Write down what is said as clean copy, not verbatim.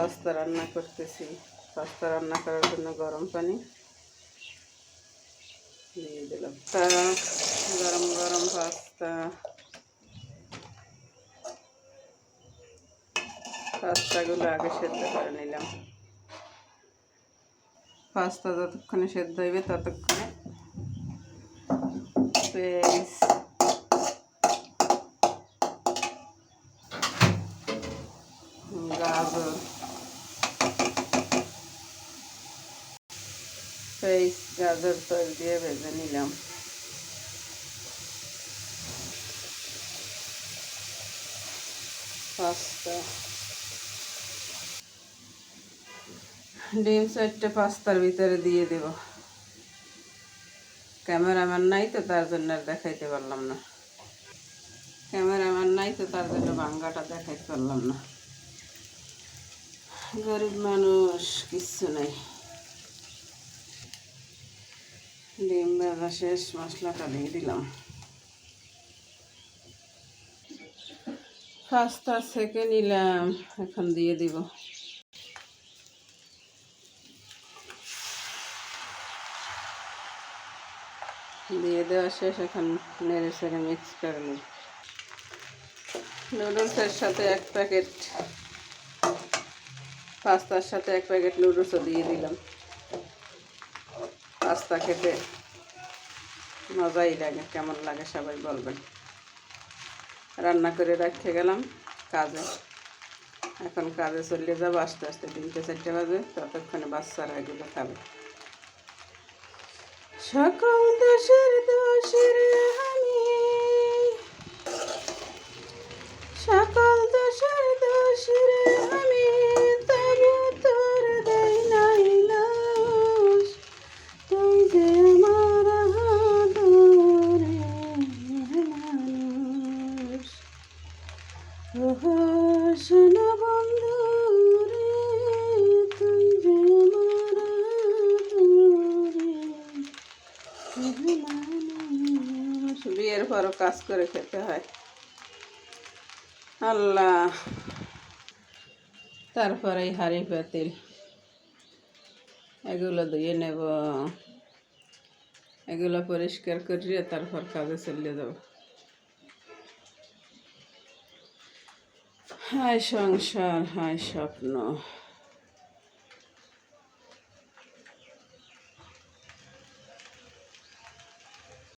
Pasta রান্না করতেছি। Pasta রান্না করার জন্য গরম পানি দিয়ে দিলাম। গরম গরম পাস্তাগুলো আগে সেদ্ধ করে নিলাম। পাস্তা যতক্ষণে সেদ্ধ হইবে ততক্ষণে পেঁয়াজ, গাজর, তেল দিয়ে ভেজে নিলাম। পাস্তা ডিম 4টে পাস্তার ভিতরে দিয়ে দেব। ক্যামেরাম্যান নাই তো তার জন্য আর দেখাইতে পারলাম না। ভাঙ্গাটা দেখাইতে পারলাম না। গরিব মানুষ, কিচ্ছু নাই। ডিম ভাজা শেষ, মশলাটা দিয়ে দিলাম। পাস্তা সেকে নিলাম, এখন দিয়ে দিব। দিয়ে দেওয়া শেষ, এখন নেড়ে চেড়ে মিক্স করে নিই। নুডলসের সাথে 1 প্যাকেট, পাস্তার সাথে 1 প্যাকেট নুডলসও দিয়ে দিলাম। পাস্তা খেতে মজাই লাগে, কেমন লাগে সবাই বলবেন। রান্না করে রেখে গেলাম কাজে। এখন কাজে চলে যাবো আস্তে আস্তে, 3-4 বাজে। ততক্ষণে বাচ্চারা এগুলো খাবে। সকল দেশের দোষের আমি, সকল দেশের দোষের আমি, তবু তোর দেই নাই দোষ। তুই যে আমার আদরে মানুষ। ওহো শোনো বন্ধু রে, তুই যে আমার আদরে মানুষ। বিয়ের পরও কাজ করে খেতে হয়। আল্লাহ। তারপরে হাঁড়ি পাতিল এগুলো ধুয়ে নেব। এগুলো পরিষ্কার করিয়ে তারপর কাজে চলে যাব। হায় সংসার, হায় স্বপ্ন।